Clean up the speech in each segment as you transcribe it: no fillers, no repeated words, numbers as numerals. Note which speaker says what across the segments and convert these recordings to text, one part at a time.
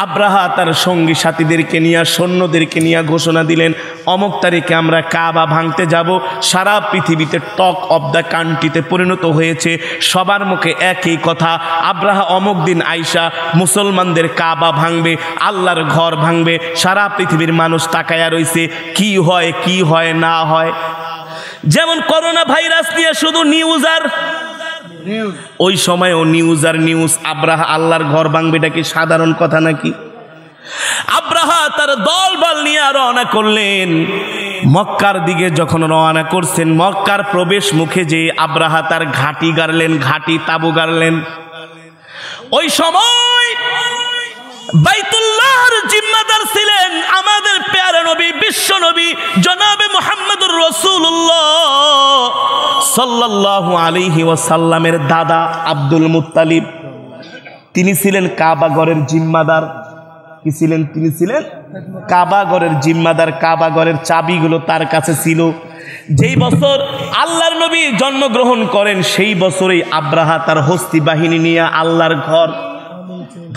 Speaker 1: আব্রাহা তার সঙ্গী সাথীদেরকে নিয়ে সৈন্যদেরকে নিয়ে ঘোষণা দিলেন, অমুক তারিখে আমরা কাবা ভাঙতে যাব। সারা পৃথিবীতে টক অব দ্য কান্ট্রিতে পরিণত হয়েছে, সবার মুখে একই কথা, আব্রাহা অমুক দিন আইসা মুসলমানদের কাবা ভাঙবে, আল্লাহর ঘর ভাঙবে। সারা পৃথিবীর মানুষ তাকায়া রইছে কি হয় কি হয় না হয়। যেমন করোনা ভাইরাস নিয়ে শুধু নিউজ আর ওই সময়ও নিউজ আর নিউজ। আব্রাহা আল্লাহর ঘর ভাঙবে, এটা কি সাধারণ কথা নাকি? আব্রাহা তার দলবল নিয়ে রওনা করলেন। মক্কার দিকে যখন রওনা করছেন, মক্কার প্রবেশ মুখে যে আব্রাহা তার ঘাঁটি গাড়লেন, ঘাঁটি তাবু গাড়লেন। ওই সময় বাইতুল্লাহর জিম্মাদার ছিলেন আমাদের প্যারা নবী, বিশ্ব নবী জনাবে মুহাম্মদুর রাসূলুল্লাহ সাল্লাল্লাহু আলাইহি ওয়াসাল্লামের দাদা আব্দুল মুত্তালিব। তিনি ছিলেন কাবা ঘরের জিম্মাদার। কি ছিলেন? তিনি ছিলেন কাবা ঘরের জিম্মাদার। কাবা ঘরের চাবিগুলো তার কাছে ছিল। যেই বছর আল্লাহর নবী জন্মগ্রহণ করেন সেই বছরেই আব্রাহা তার হস্তি বাহিনী নিয়ে আল্লাহর ঘর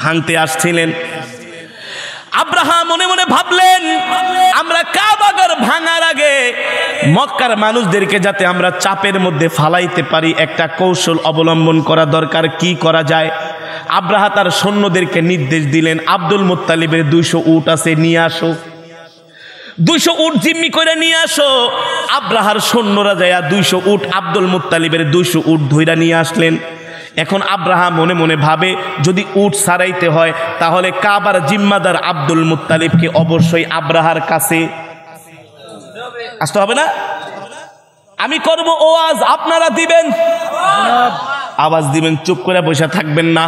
Speaker 1: ভাঙতে আসছিলেন। আব্রাহা মনে মনে ভাবলেন, আমরা কাবা ঘর ভাঙার আগে মক্কার মানুষদেরকে যাতে আমরা চাপের মধ্যে ফালাইতে পারি, একটা কৌশল অবলম্বন করা দরকার। কি করা যায়? আব্রাহা তার সৈন্যদেরকে নির্দেশ দিলেন, আব্দুল মুত্তালিবের 200 উট আছে, নিয়ে আসো। 200 উট জিম্মি করে নিয়ে আসো। আব্রাহার সৈন্যরা যায় 200 উট, আব্দুল মুত্তালিবের 200 উট ধইরা নিয়ে আসলেন। এখন আব্রাহা মনে মনে ভাবে, যদি উট সারাইতে হয় তাহলে কাবার জিম্মাদার আব্দুল মুত্তালিবকে অবশ্যই আব্রাহার কাছে আসতে হবে না? আমি করব ওয়াজ, আপনারা দিবেন আওয়াজ দিবেন, চুপ করে বসে থাকবেন না।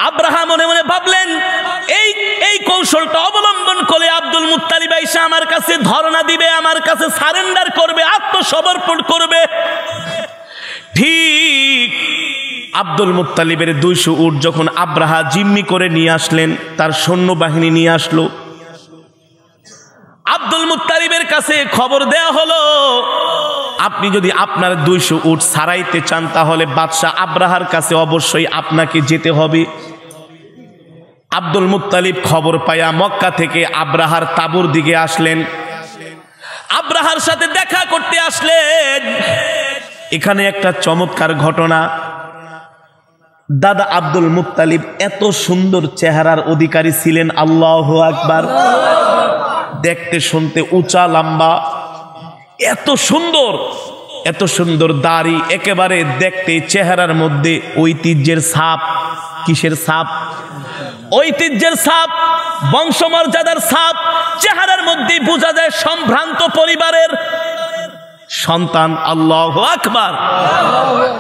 Speaker 1: আব্রাহা মনে মনে ভাবলেন, এই কৌশলটা অবলম্বন করে আব্দুল মুত্তালিব আইসা আমার কাছে ধরনা দিবে, আমার কাছে সারেন্ডার করবে, আত্মসমর্পণ করবে। ঠিক আব্দুল মুত্তালিবের 200 উট যখন আব্রাহা জিম্মি করে নিয়ে আসলেন, তার সৈন্যবাহিনী নিয়ে আসলো, আব্দুল মুত্তালিবের কাছে খবর দেয়া হলো, আপনি যদি আপনার 200 উট সারাইতে চান তাহলে বাদশাহ আব্রাহার কাছে অবশ্যই আপনাকে যেতে হবে। আব্দুল মুত্তালিব খবর পায়া মক্কা থেকে আব্রাহার তাবুর দিকে আসলেন, আব্রাহার সাথে দেখা করতে আসলেন। এখানে একটা চমৎকার ঘটনা। দাদা আব্দুল মুত্তালিব এত সুন্দর চেহারার অধিকারী ছিলেন, আল্লাহু আকবার। দেখতে শুনতে উঁচা লম্বা, এত সুন্দর দাড়ি, একেবারে দেখতে চেহারার মধ্যে ঐতিহ্যের ছাপ। কিসের ছাপ? ঐতিহ্যের ছাপ, বংশমর্যাদার ছাপ। চেহারার মধ্যে বোঝা যায় সম্ভ্রান্ত পরিবারের সন্তান। আল্লাহু আকবার,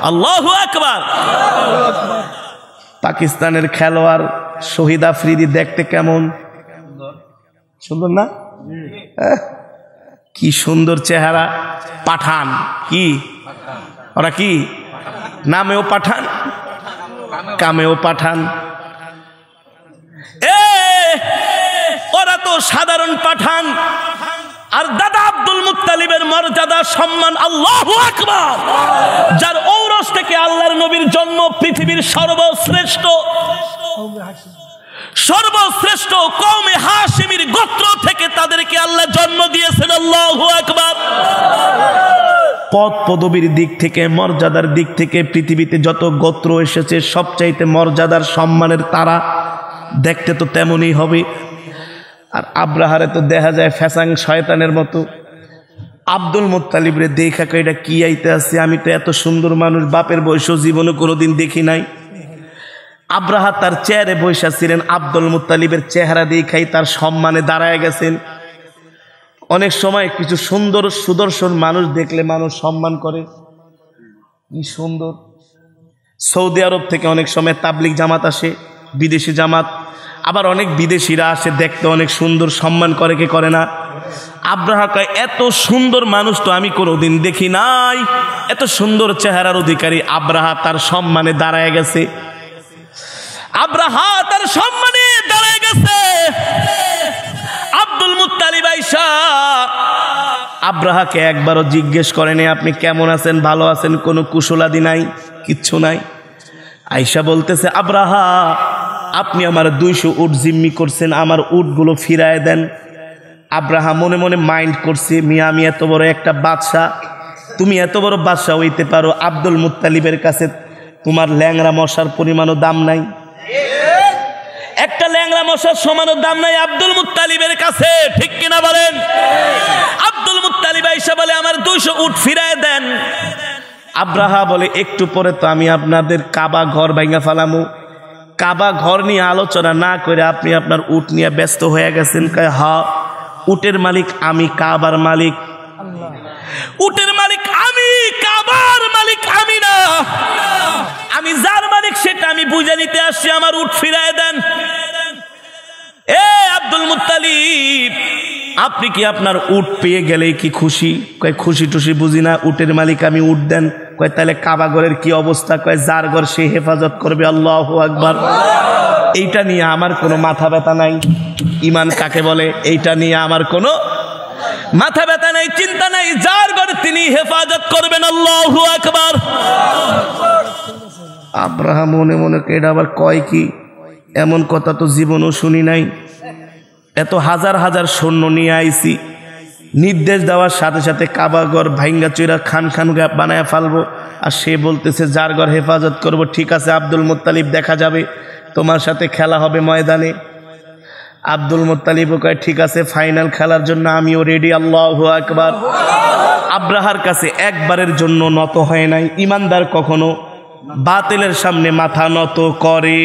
Speaker 1: আল্লাহু আকবার। পাকিস্তানের খেলোয়াড় শহীদ আফ্রিদি দেখতে কেমন সুন্দর না? কি সুন্দর চেহারা। পাঠান, কি ওরা কি নামেও পাঠান, কামেও পাঠান। ওরা তো সাধারণ পাঠান। আর দাদা আব্দুল মুত্তালিবের মর্যাদা, সম্মান, আল্লাহু আকবার। যার ঔরস থেকে আল্লাহর নবীর জন্ম, পৃথিবীর সর্বশ্রেষ্ঠ কওমে হাশিমির গোত্র থেকে তাদেরকে আল্লাহ জন্ম দিয়েছেন। আল্লাহু আকবার। পদ পদবীর দিক থেকে, মর্যাদার দিক থেকে পৃথিবীতে যত গোত্র এসেছে সবচাইতে মর্যাদার সম্মানের তারা। দেখতে তো তেমনই হবে। আর আব্রাহারে তো দেখা যায় ফ্যাসাং শয়তানের মতো। আব্দুল মুত্তালিব রে দেখা এটা কি আইতে আছে, আমি তো এত সুন্দর মানুষ বাপের বয়স জীবনে কোনোদিন দেখি নাই। আব্রাহা তার চেয়ারে বৈশা ছিলেন, আব্দুল মুত্তালিবের চেহারা দেখাই তার সম্মানে দাঁড়ায় গেছেন। অনেক সময় কিছু সুন্দর সুদর্শন মানুষ দেখলে মানুষ সম্মান করে। কি সুন্দর। সৌদি আরব থেকে অনেক সময় তাবলিগ জামাত আসে, বিদেশি জামাত। আবার অনেক বিদেশিরা আসে দেখতে অনেক সুন্দর, সম্মান করে, কে করে না? আব্রাহা কয়, এত সুন্দর মানুষ তো আমি কোনোদিন দেখি নাই। এত সুন্দর চেহারার অধিকারী আব্রাহা তার সম্মানে দাঁড়ায় গেছে। আব্রাহা তার সম্মানে দাঁড়ায় গেছে। আব্দুল মুত্তালিব আইসা আব্রাহাকে একবারও জিজ্ঞেস করেনি আপনি কেমন আছেন, ভালো আছেন, কোনো কুশলাদি নাই, কিচ্ছু নাই। আইসা বলতেছে, আব্রাহা আপনি আমার 200 উট জিম্মি করছেন, আমার উটগুলো ফিরায় দেন। আব্রাহা মনে মনে মাইন্ড করছে, মিয়া আমি এত বড় একটা বাদশাহ, তুমি এত বড় বাদশাহ হইতে পারো, আব্দুল মুত্তালিবের কাছে তোমার ল্যাংড়া মশার পরিমাণও দাম নাই, একটা ল্যাংড়া মশার সমানও দাম নাই আব্দুল মুত্তালিবের কাছে, ঠিক কিনা বলেন? আব্দুল মুত্তালিব আইসা বলে আমার 200 উট ফিরায় দেন। আব্রাহা বলে একটু পরে তো আমি আপনাদের কাবা ঘর ভাঙা ফেলামু, কাবা ঘর নিয়ে আলোচনা না করে আপনি আপনার উট নিয়ে ব্যস্ত হয়ে গেছেন। কয় হ্যাঁ, উটের মালিক আমি, কাবার মালিক উটের মালিক আমি, কাবার মালিক আমি না, আমি যার মালিক সেটা আমি বুঝে নিতে আসছি, আমার উট ফিরায় দেন। এ আব্দুল মুত্তালিব, আপনি কি আপনার উট পেয়ে গেলেই কি খুশি? কয় খুশি টুশি বুঝি না, উটের মালিক আমি, উট দেন। কয় তাহলে কাবা ঘরের কি অবস্থা? কয় যার ঘর সে হেফাজত করবে, আল্লাহু আকবার। এইটা নিয়ে আমার কোনো মাথা ব্যথা নাই। ঈমান কাকে বলে? এইটা নিয়ে আমার কোনো মাথা ব্যথা নাই, চিন্তা নাই, যার ঘর তিনি হেফাজত করবেন, আল্লাহু আকবার। আব্রাহাম মনে মনে এটা আবার কয় কি? এমন কথা তো জীবনও শুনি নাই। এত হাজার হাজার সৈন্য নিয়ে আইছি, নির্দেশ দেওয়ার সাথে সাথে কাবা ঘর ভাঙ্গা চুরা খান খান বানায় ফালবো, আর সে বলতেছে যার ঘর হেফাজত করব। ঠিক আছে আব্দুল মুত্তালিব, দেখা যাবে, তোমার সাথে খেলা হবে ময়দানে। আব্দুল মুত্তালিবও কয় ঠিক আছে, ফাইনাল খেলার জন্য আমিও রেডি, আল্লাহু আকবার। আব্রাহার কাছে একবারের জন্য নত হয় নাই। ইমানদার কখনো বাতিলের সামনে মাথা নত করে?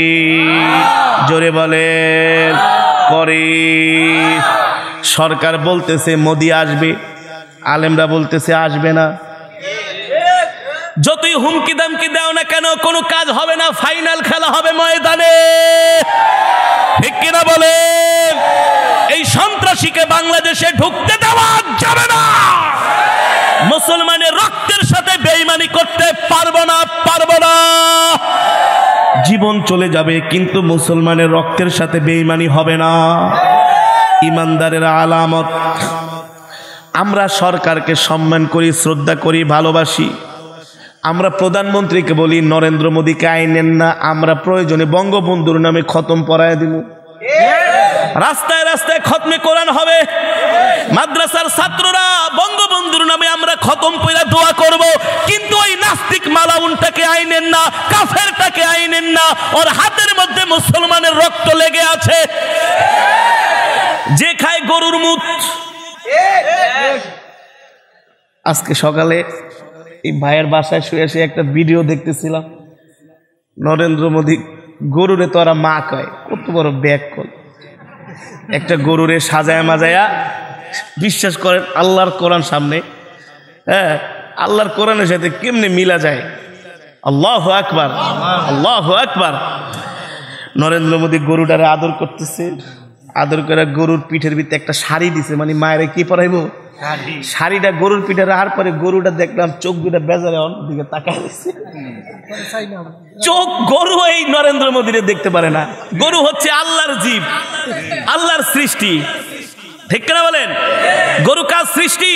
Speaker 1: জোরে বলেন, করে। সরকার বলতেছে মোদি আসবে, আলেমরা বলতেছে আসবে না। যতই হুমকি দামকি দাও না কেন, কোনো কাজ হবে না, ফাইনাল খেলা হবে ময়দানে, ঠিক কিনা বলেন? এই সন্ত্রাসীকে বাংলাদেশে ঢুকতে দেওয়া যাবে না। মুসলমানের রক্তের সাথে বেঈমানি করতে পারবো না, পারবো না। জীবন চলে যাবে কিন্তু মুসলমানের রক্তের সাথে বেঈমানি হবে না। ইমানদারের আলামত। আমরা সরকারকে সম্মান করি, শ্রদ্ধা করি, ভালোবাসি। আমরা প্রধানমন্ত্রীকে বলি নরেন্দ্র মোদীকে আইনেন না, আমরা প্রয়োজনে বঙ্গবন্ধুর নামে খতম পড়ায় দিব। রাস্তায় রাস্তায় খতমে কোরআন হবে, মাদ্রাসার ছাত্ররা বঙ্গবন্ধুর নামে আমরা খতম পড়া দোয়া করব। কিন্তু ওই নাস্তিক মালাউনটাকে আইনেন না, কাফেরটাকে আইনেন না, ওর হাতের মধ্যে মুসলমানের রক্ত লেগে আছে। যে খায় গরুর মুত। আজকে সকালে এই ভাইয়ের বাসায় শুয়ে শুয়ে একটা ভিডিও দেখতেছিলাম। নরেন্দ্র মোদী গরুরে তো ওরা মা কয়, কত বড় ব্যাগ কল। একটা গরুরে সাজায়া মাজায়া, বিশ্বাস করেন আল্লাহর কোরআন সামনে, হ্যাঁ আল্লাহর কোরআনের সাথে কেমনে মিলা যায়। আল্লাহু আকবার, আল্লাহু আকবার। নরেন্দ্র মোদী গরুটারে আদর করতেছে, আদর করে গরুর পিঠের ভিতরে একটা শাড়ি দিছে, মানে মায়ের কি পরাইবো, শাড়িটা গরুর পিঠে রাখার পরে গরুটা দেখলাম চোখ দুটা বেজারে অন্যদিকে তাকায় দিচ্ছে। চোখ গরু এই নরেন্দ্র মোদীরে দেখতে পারে না। গরু হচ্ছে আল্লাহর জীব, আল্লাহর সৃষ্টি, ঠিক না বলেন? গরু কার সৃষ্টি?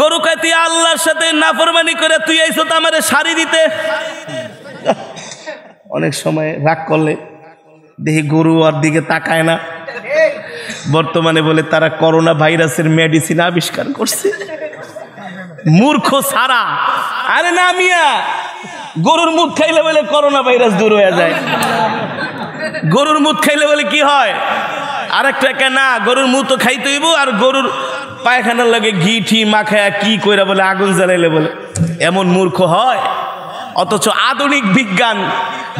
Speaker 1: গরু কয় তুই আল্লাহর সাথে নাফরমানি করে তুই আইছো তো আমারে শাড়ি দিতে। অনেক সময় রাগ করলে দেখি গরু ওর দিকে তাকায় না। বর্তমানে বলে তারা করোনা ভাইরাসের মেডিসিন আবিষ্কার করছে। মূর্খ সারা। আরে না মিয়া, গরুর মুখ খাইলে বলে করোনা ভাইরাস দূর হয়ে যায়। গরুর মুখ খাইলে বলে কি হয়? আরেকটা না, গরুর মুখ তো খাইতে হইব, আর গরুর পায়খানার লাগে ঘি ঠি মাখায়া কি কইরা বলে আগুন জ্বালাইলে বলে। এমন মূর্খ হয়। অথচ আধুনিক বিজ্ঞান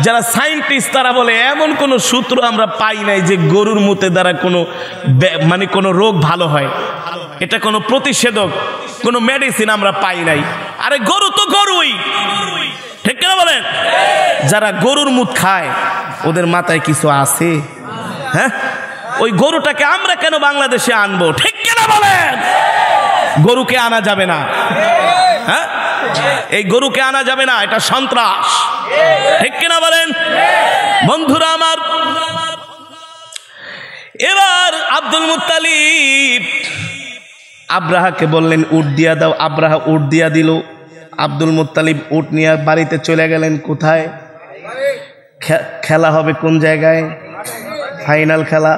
Speaker 1: যারা সায়েন্টিস্ট তারা বলে এমন কোনো সূত্র আমরা পাই নাই যে গরুর মুতে দ্বারা কোনো মানে কোনো রোগ ভালো হয়। এটা কোনো প্রতিষেধক, কোনো মেডিসিন আমরা পাই নাই। আরে গরু তো গরুই, ঠিক কিনা বলেন? যারা গরুর মুত খায় ওদের মাথায় কিছু আছে? হ্যাঁ, ওই গরুটাকে আমরা কেন বাংলাদেশে আনবো? ঠিক কিনা বলেন? গরুকে আনা যাবে না। হ্যাঁ, এই গরুকে আনা যাবে না, এটা সন্ত্রাস, ঠিক কিনা বলেন? বন্ধুরা আমার, এবার আব্দুল মুত্তালিব আব্রাহাকে বললেন উট দিয়া দাও। আব্রাহা উট দিয়া দিল। আব্দুল মুত্তালিব উট নিয়ে বাড়িতে চলে গেলেন। কোথায়? খেলা হবে কোন জায়গায়? ফাইনাল খেলা।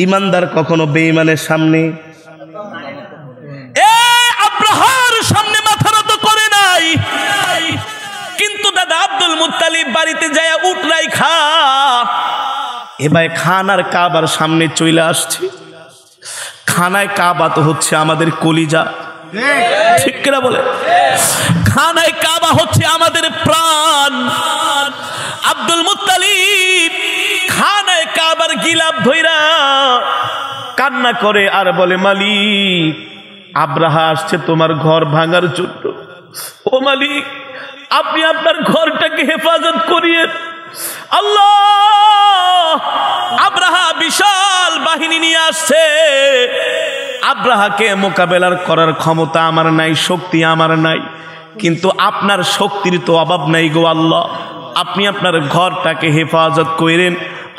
Speaker 1: ইমানদার কখনো বেঈমানের সামনে আব্রাহার সামনে মাথা নত করে নাই। কিন্তু দাদা আব্দুল মুত্তালিব বাড়িতে যায় উট রাইখা এবার খানার কাবার সামনে চলে আসছে। খানায় কাবা তো হচ্ছে আমাদের কলিজা, ঠিক কিনা বলে? খানায় কাবা হচ্ছে আমাদের প্রাণ। আব্দুল মুত্তালিব খানায় কাবার গিলাফ ধইরা কান্না করে আর বলে, মালিক আব্রাহা আসছে তোমার ঘর ভাঙার জন্য। ও মালিক, আপনি আপনার ঘরটাকে হেফাজত করিয়েন। আল্লাহ, আব্রাহা বিশাল বাহিনী নিয়ে আসছে। আব্রাহাকে মোকাবেলা করার ক্ষমতা আমার নাই, শক্তি আমার নাই, কিন্তু আপনার শক্তির তো অভাব নাই গো আল্লাহ, আপনি আপনার ঘরটাকে হেফাজত করেন।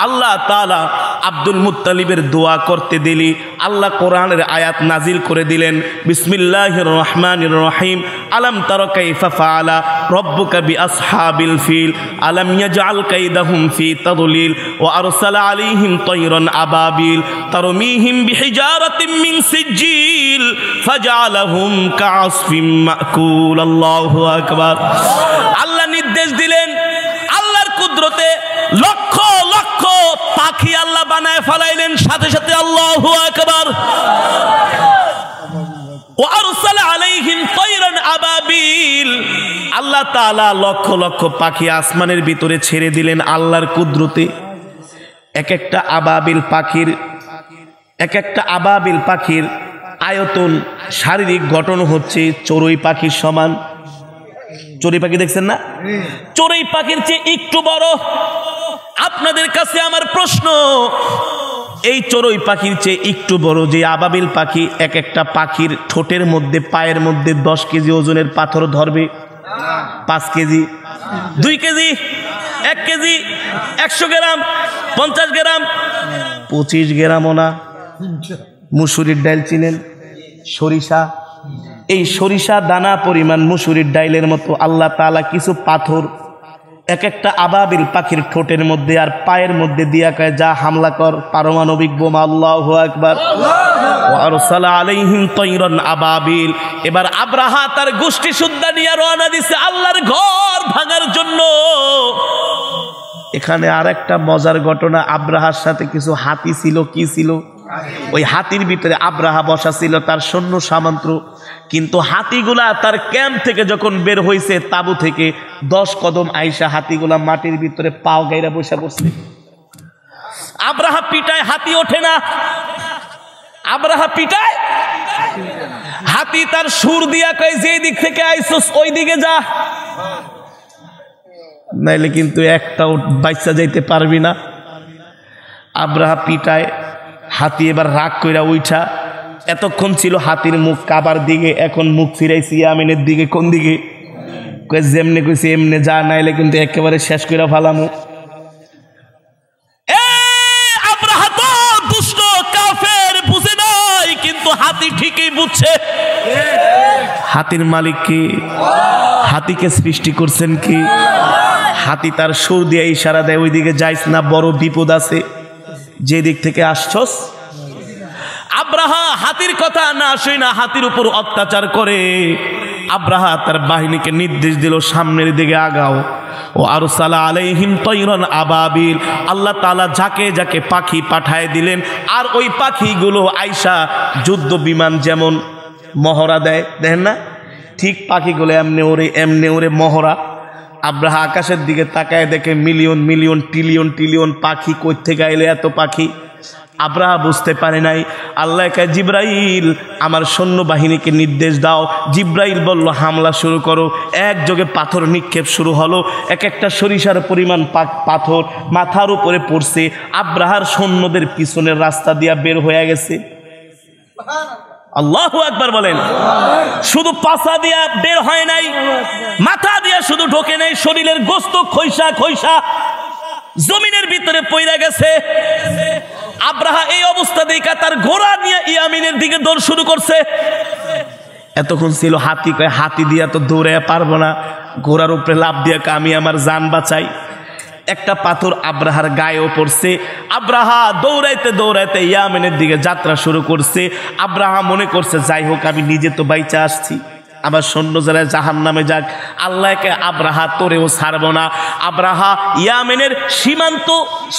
Speaker 1: আল্লাহ তাআলা আব্দুল মুত্তালিবের দোয়া করতে দিলি আল্লাহ কোরআনের আয়াত নাজিল করে দিলেন, বিসমিল্লাহির রহমানির রহিম, আলাম তারা কাইফা ফাআলা রাব্বুকা বিআসহাবিল ফিল আলাম ইয়াজআল কাইদাহুম ফি তাদলিল ওয়া আরসালা আলাইহিম তায়রান আবাবিল তারমিহিম বিহিজারাতিন মিন সিজিল ফাজআলাহুম কাআসফিম মাকুল। আল্লাহু আকবার। আল্লাহ নির্দেশ দিলেন, আল্লাহর কুদরতে লক্ষ লক্ষ পাখি আল্লাহ বানায় ফেলাইলেন, সাথে সাথে আল্লাহু আকবার। ওয়া আরসালা আলাইহিম তায়রান আবাবিল, আল্লাহ তাআলা লক্ষ লক্ষ পাখি আসমানের ভিতরে ছেড়ে দিলেন আল্লাহর কুদরতে। এক একটা আবাবিল পাখির আয়তন, শারীরিক গঠন হচ্ছে চড়ুই পাখির সমান। চড়ুই পাখি দেখছেন না? চড়ুই পাখির চেয়ে একটু বড়। আপনাদের কাছে আমার প্রশ্ন, এই চড়ুই পাখির চেয়ে একটু বড় যে আবাবিল পাখি, এক একটা পাখির ঠোঁটের মধ্যে, পায়ের মধ্যে 10 কেজি ওজনের পাথর ধরবে? 5 কেজি, 2 কেজি, 1 কেজি, 100 গ্রাম, 50 গ্রাম, 25 গ্রামও না। মুসুরির ডাল চিনেন? সরিষা, এই সরিষা দানা পরিমাণ মুসুরির ডাইলের মতো আল্লাহ তাআলা কিছু পাথর এক একটা আবাবিল পাখির ঠোঁটের মধ্যে আর পায়ের মধ্যে দিয়া কয়, যা হামলা কর, পারমাণবিক বোমা। আল্লাহু আকবার। ওয়া আরসালা আলাইহিম তায়রান আবাবিল। এবার আব্রাহা তার গোষ্ঠী সুদ্ধা নিয়ে রওনা দিছে আল্লাহর ঘর ভাঙার জন্য। এখানে আরেকটা মজার ঘটনা, আব্রাহার সাথে কিছু হাতি ছিল। কি ছিল? ওই হাতির ভিতরে আব্রাহা বসা ছিল, তার সৈন্য সামন্ত। কিন্তু হাতিগুলা তার ক্যাম্প থেকে যখন বের হয়েছে, তাবু থেকে 10 কদম আইসা হাতিগুলা মাটির ভিতরে পাও গাইরা বসে পড়ছে। আব্রাহা পিটায়, হাতি ওঠে না। আব্রাহা পিটায়, হাতি তার সুর দিয়া কয়, যে দিক থেকে আইসোস ওই দিকে যা, নাইলে কিন্তু একটাও বাইচা যাইতে পারবি না। আব্রাহা পিটায়, হাতি এবার রাগ কইরা উঠা, এতক্ষণ ছিল হাতির মুখ কাবার দিকে, এখন মুখ ফিরাইছি ইয়ামিনের দিকে। কোন দিকে? যেমনে কইছি এমনে যা, নাইলে কিন্তু একেবারে শেষ কইরা ফালামু। আব্রাহা তো দুষ্ট কাফের, বুঝে নাই, কিন্তু হাতি ঠিকই বুঝছে। হাতির মালিক কি? হাতিকে সৃষ্টি করছেন কি? হাতি তার সুর দিয়ে ইশারা দেয়, ওইদিকে যাইস না, বড় বিপদ আছে, যে দিক থেকে আসছস। আব্রাহা হাতির কথা না শুই না হাতির উপর অত্যাচার করে। আব্রাহা তার বাহিনীকে নির্দেশ দিল, সামনের দিকে আগাও। ও আরসালা আলাইহিম তায়রান আবাবিল, আল্লাহ তাআলা যাকে যাকে পাখি পাঠায় দিলেন। আর ওই পাখিগুলো আইসা যুদ্ধ বিমান যেমন মহড়া দেয়, দেখেন না, ঠিক পাখিগুলো এমনি ওরে মহড়া। আব্রাহা আকাশের দিকে তাকায়, দেখে মিলিয়ন মিলিয়ন ট্রিলিয়ন ট্রিলিয়ন পাখি। কই থেকে আইলে এত পাখি? আব্রাহা বুঝতে পারে নাই। আল্লাহ কয়, জিব্রাইল আমার সৈন্য বাহিনীকে নির্দেশ দাও। জিব্রাইল বলল, হামলা শুরু করো। একযোগে পাথর নিক্ষেপ শুরু হলো। এক একটা সরিষার পরিমাণ পাথর মাথার উপরে পড়ছে। আব্রাহার সৈন্যদের পিছনের রাস্তা দিয়া বের হয়ে গেছে। আল্লাহু আকবার বলেন। শুধু পাছা দিয়া বের হয় নাই, মাথা দিয়া শুধু ঢোকে নাই, শরীরের গোস্ত খইসা খইসা জমিনের ভিতরে পইরা গেছে। আব্রাহা এই অবস্থা দেখা তার ঘোড়া নিয়ে ইয়ামিনের দিকে দৌড় শুরু করছে। এতক্ষণ ছিল হাতি, কয় হাতি দিয়া তো দৌড়ে পারবো না, ঘোড়ার উপরে লাফ দিয়া আমি আমার জান বাঁচাই। একটা পাথর আব্রাহার গায়েও পড়ছে। আব্রাহা দৌড়াইতে দৌড়াইতে ইয়ামেনের দিকে যাত্রা শুরু করছে। আব্রাহা মনে করছে যাই হোক আমি নিজে তো বাইচা আসছি, আবার সৈন্য যারা জাহান নামে যাক, আল্লাহকে আব্রাহা তোরেও ছাড়ব না। আব্রাহা ইয়ামেনের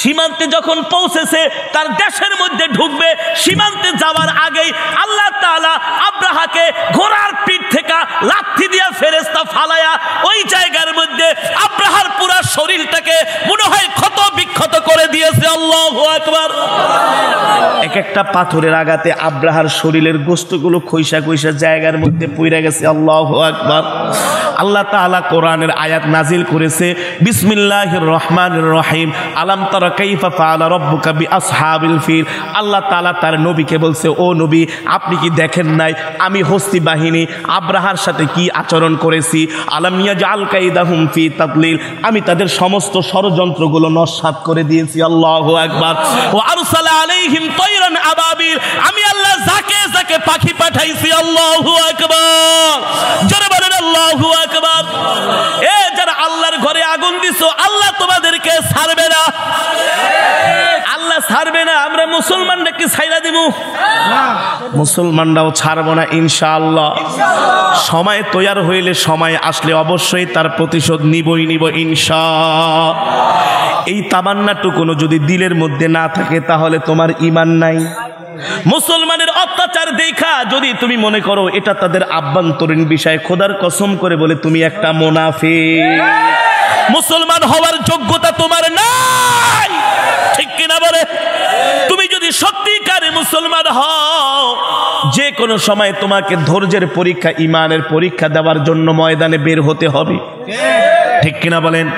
Speaker 1: সীমান্তে যখন পৌঁছেছে, তার দেশের মধ্যে ঢুকবে, সীমান্তে যাওয়ার আগেই আল্লাহ তাআলা আব্রাহাকে ঘোড়ার পিঠ থেকে লাথি দিয়া ফেরেশতা ফালায়া ওই জায়গার মধ্যে আব্রাহার পুরা শরীরটাকে মনে হয় ক্ষত বিক্ষত করে দিয়েছে। আল্লাহু আকবার। এক একটা পাথরের আঘাতে আব্রাহার শরীরের গোশতগুলো খইসা খইসা জায়গার মধ্যে পইরা গেছে। আল্লাহু আকবার। আল্লাহ তাআলা কোরআনের আয়াত নাজিল করেছে, বিসমিল্লাহির রহমানির রহিম, আলাম তারা কাইফা ফাআলা রাব্বুকা বিআসহাবিল ফিল। আল্লাহ তাআলা তার নবীকে বলছে, ও নবী আপনি কি দেখেন নাই আমি হস্তি বাহিনী আব্রাহার সাথে কি আচরণ করেছি? আলাম ইয়াজআল কাইদাহুম ফি তাদলিল, আমি তাদের সমস্ত ষড়যন্ত্রগুলো নস্যাৎ করে দিয়েছি। আল্লাহু আকবার। ওয়া আরসালা আলাইহিম তায়রান আবাবিল, আমি আল্লাহ যাকে যাকে পাখি পাঠাইছি। আল্লাহু আকবার। জোরে বলেন আল্লাহু আকবার। এ যারা আল্লাহর ঘরে আগুন দিছো, আল্লাহ তোমাদেরকে ছাড়বে না, আল্লাহ ছাড়বে না। আমরা মুসলমানরা কি ছাইরা দিব? মুসলমানরাও ছাড়বো না ইনশাআল্লাহ। সময় তৈয়ার হইলে, সময় আসলে অবশ্যই তার প্রতিশোধ নিবই নিব ইনশাআল্লাহ। এই তামান্নাটুকুনো যদি দিলের মধ্যে না থাকে তাহলে তোমার ঈমান নাই। মুসলমানের অত্যাচার দেখা যদি তুমি মনে করো এটা তাদের আভ্যন্তরীণ বিষয়, খোদার কসম করে বলে তুমি একটা মুনাফিক। মুসলমান হওয়ার যোগ্যতা তোমার নাই, ঠিক কিনা বলে? তুমি যদি সত্যিকারে মুসলমান হও, যে কোনো সময় তোমাকে ধৈর্যের পরীক্ষা, ঈমানের পরীক্ষা দেওয়ার জন্য ময়দানে বের হতে হবে, ঠিক কিনা বলেন?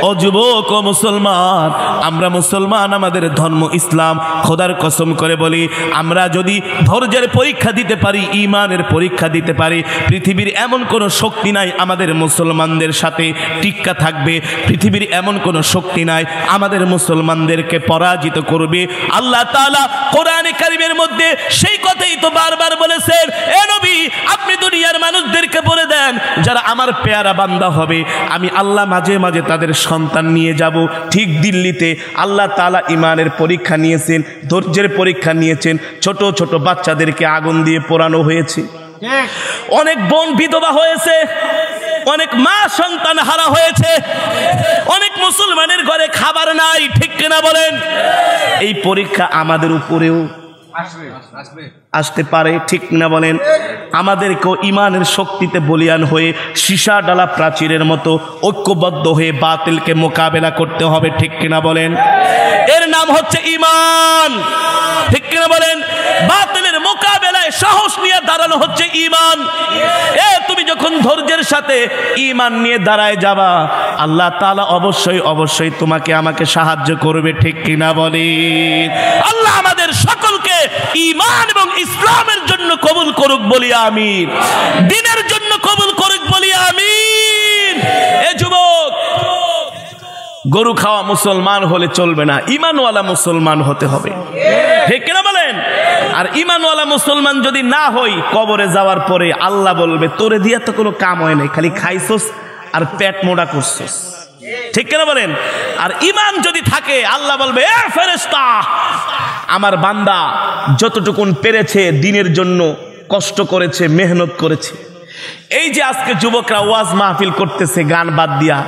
Speaker 1: ও যুবক, ও মুসলমান, আমরা মুসলমান, আমাদের ধর্ম ইসলাম। খোদার কসম করে বলি, আমরা যদি ধৈর্যের পরীক্ষা দিতে পারি, ঈমানের পরীক্ষা দিতে পারি, পৃথিবীর এমন কোনো শক্তি নাই আমাদের মুসলমানদের সাথে টিক্কা থাকবে। পৃথিবীর এমন কোনো শক্তি নাই আমাদের মুসলমানদেরকে পরাজিত করবে। আল্লাহ তাআলা কোরআনে কারীমের মধ্যে সেই কথাই তো বারবার বলেছেন, এ নবী আপনি দুনিয়ার মানুষদেরকে বলে দেন যারা আমার পেয়ারা বান্দা হবে, আমি আল্লাহ মাঝে মাঝে তাদের সন্তান নিয়ে যাব। ঠিক দিল্লিতে আল্লাহ তাআলা ঈমানের পরীক্ষা নিয়েছেন, ধৈর্যের পরীক্ষা নিয়েছেন। ছোট ছোট বাচ্চাদেরকে আগুন দিয়ে পোড়ানো হয়েছে, অনেক বোন বিধবা হয়েছে, অনেক মা সন্তান হারা হয়েছে, অনেক মুসলমানের ঘরে খাবার নাই, ঠিক কিনা বলেন? এই পরীক্ষা আমাদের উপরেও আসতে পারে, ঠিক না বলেন? আমাদেরকেও ঈমানের শক্তিতে বলিয়ান হয়ে সীসা ডালা প্রাচীরের মতো ঐক্যবদ্ধ হয়ে বাতিলকে মোকাবেলা করতে হবে, ঠিক কিনা বলেন? এর নাম হচ্ছে ঈমান, ঠিক কিনা বলেন? বাতিলের মোকাবেলায় সাহস নিয়ে দাঁড়ানো হচ্ছে ঈমান। তুমি যখন ধৈর্যের সাথে ঈমান নিয়ে দাঁড়ায় যাবা, আল্লাহ তাআলা অবশ্যই অবশ্যই তোমাকে আমাকে সাহায্য করবে, ঠিক কিনা বলেন? আল্লাহ আমাদের সকলকে ঈমান এবং ইসলামের জন্য কবুল করুক বলি আমিন, দ্বীনের জন্য কবুল করুক বলি আমিন। এ যুবক, গরু খাওয়া মুসলমান হলে চলবে না, ঈমানওয়ালা মুসলমান হতে হবে, ঠিক কিনা বলেন? আর ঈমানওয়ালা মুসলমান যদি না হই, কবরে যাওয়ার পরে আল্লাহ বলবে তোরে দিয়া তো কোনো কাম হয় নাই, খালি খাইছস আর পেট মোটা করছস, ঠিক কিনা বলেন? আর ঈমান যদি থাকে, আল্লাহ বলবে এ ফেরেশতা, আমার বান্দা যতটুকুন পেরেছে দ্বীনের জন্য কষ্ট করেছে, মেহনত করেছে। এই যে আজকে যুবকরা ওয়াজ মাহফিল করতেছে গান বাদ দিয়া,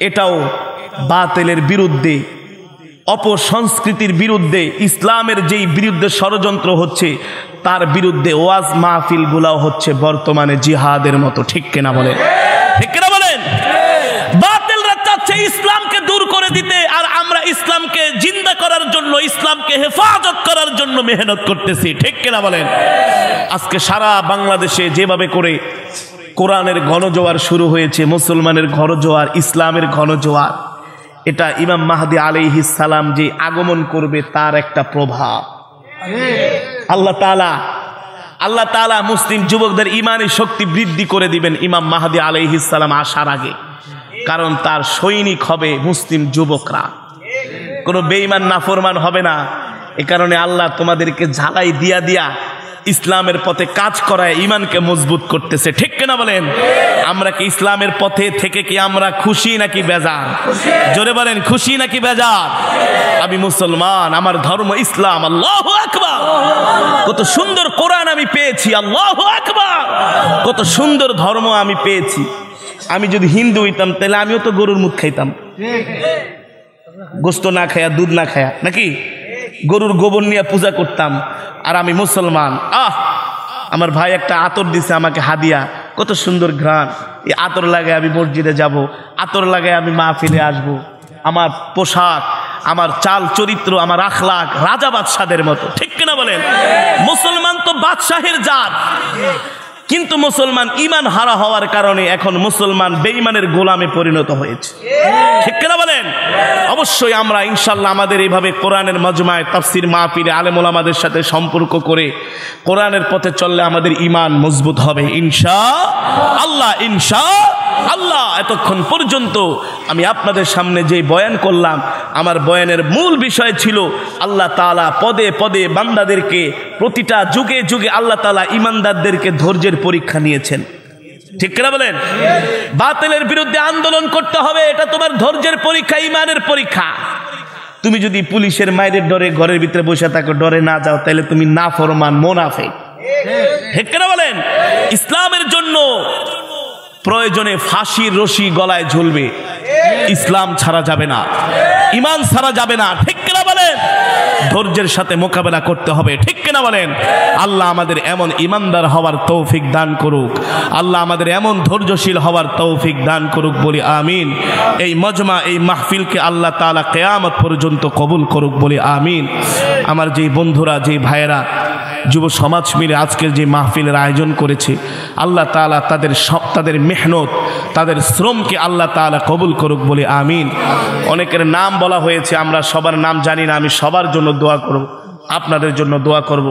Speaker 1: এটাও বাতিলের বিরুদ্ধে, অপসংস্কৃতির বিরুদ্ধে, ইসলামের যেই বিরুদ্ধে ষড়যন্ত্র হচ্ছে তার বিরুদ্ধে ওয়াজ মাহফিল গুলাও হচ্ছে বর্তমানে জিহাদের মতো, ঠিক কিনা বলেন? ঠিক কিনা বলেন? বাতিলরা চাচ্ছে ইসলামকে দূর করে দিতে, আর আমরা ইসলামকে জিন্দা করার জন্য, ইসলামকে হেফাজত করার জন্য মেহনত করতেছি, ঠিক কিনা বলেন? আজকে সারা বাংলাদেশে যেভাবে করে কোরআনের ঘনজোয়ার শুরু হয়েছে, মুসলমানের ঘনজোয়ার, ইসলামের ঘনজোয়ার, এটা ইমাম মাহদী আলাইহিস সালাম যে আগমন করবে তার একটা প্রভাব। আল্লাহ তাআলা মুসলিম যুবকদের ঈমানের শক্তি বৃদ্ধি করে দিবেন ইমাম মাহদী আলাইহিস সালাম আসার আগে, কারণ তার সৈনিক হবে মুসলিম যুবকরা, কোনো বেঈমান নাফরমান হবে না। এ কারণে আল্লাহ তোমাদেরকে ঝালাই দিয়া দিয়া ইসলামের পথে কাজ করায় ইমানকে মজবুত করতেছে, ঠিক কিনা বলেন? আমরা কি ইসলামের পথে থেকে কি আমরা খুশি নাকি বেজার? জোরে বলেন, খুশি নাকি বেজার? আমি মুসলমান, আমার ধর্ম ইসলাম। আল্লাহু আকবার। কত সুন্দর কোরআন আমি পেয়েছি, আল্লাহু আকবার। কত সুন্দর ধর্ম আমি পেয়েছি। আমি যদি হিন্দু হইতাম তাহলে আমিও তো গরুর মুখ খাইতাম, গোস্ত না খায়া, দুধ না খায়া, নাকি গরুর গোবর নিয়ে পূজা করতাম। আর আমি মুসলমান। আমার ভাই একটা আতর দিছে আমাকে হাদিয়া, কত সুন্দর ঘ্রাণ। এই আতর লাগায় আমি মসজিদে যাব, আতর লাগায় আমি মাহফিলে আসব। আমার পোশাক, আমার চাল চরিত্র, আমার আখলাক রাজা বাদশাদের মতো, ঠিক কিনা বলেন? মুসলমান তো বাদশাহের জাত, কিন্তু মুসলমান ইমান হারা হওয়ার কারণে এখন মুসলমান বেঈমানের গোলামে পরিণত হয়েছে, ঠিক কিনা বলেন? অবশ্যই আমরা ইনশাআল্লাহ আমাদের এইভাবে কোরআনের মজমায় তাফসীর মাহফিলে আলেম ওলামাদের সাথে সম্পর্ক করে কোরআনের পথে চললে আমাদের ইমান মজবুত হবে ইনশাআল্লাহ, ইনশাআল্লাহ। এতক্ষণ পর্যন্ত আমি আপনাদের সামনে যে বয়ান করলাম, আমার বয়ানের মূল বিষয় ছিল আল্লাহ তাআলা পদে পদে বান্দাদেরকে, প্রতিটা যুগে যুগে আল্লাহ তাআলা ঈমানদারদেরকে ধৈর্যের পরীক্ষা নিয়েছেন, ঠিক কিনা বলেন? বাতিলের বিরুদ্ধে আন্দোলন করতে হবে, এটা তোমার ধৈর্যের পরীক্ষা, ঈমানের পরীক্ষা। তুমি যদি পুলিশের মায়ের ডরে ঘরের ভিতরে বসে থাকো, ডরে না যাও, তাহলে তুমি নাফরমান, মুনাফিক, ঠিক কিনা বলেন? ইসলামের জন্য প্রয়োজনে ফাঁসির রশি গলায় ঝুলবে, ইসলাম ছাড়া যাবে না, ঈমান ছাড়া যাবে না, ঠিক কিনা বলেন? ধৈর্যের সাথে মোকাবেলা করতে হবে, ঠিক কিনা বলেন? আল্লাহ আমাদের এমন ঈমানদার হওয়ার তৌফিক দান করুক, আল্লাহ আমাদের এমন ধৈর্যশীল হওয়ার তৌফিক দান করুক, বলি আমিন। এই মজমা, এই মাহফিলকে আল্লাহ তাআলা কিয়ামত পর্যন্ত কবুল করুক, বলি আমিন। আমার যেই বন্ধুরা, যেই ভাইয়েরা যুব সমাজ মিলে আজকের যে মাহফিলের আয়োজন করেছে, আল্লাহ তাআলা তাদের মেহনত, তাদের শ্রমকে আল্লাহ তাআলা কবুল করুক, বলে আমিন। অনেকের নাম বলা হয়েছে, আমরা সবার নাম জানি না, আমি সবার জন্য দোয়া করব, আপনাদের জন্য দোয়া করব।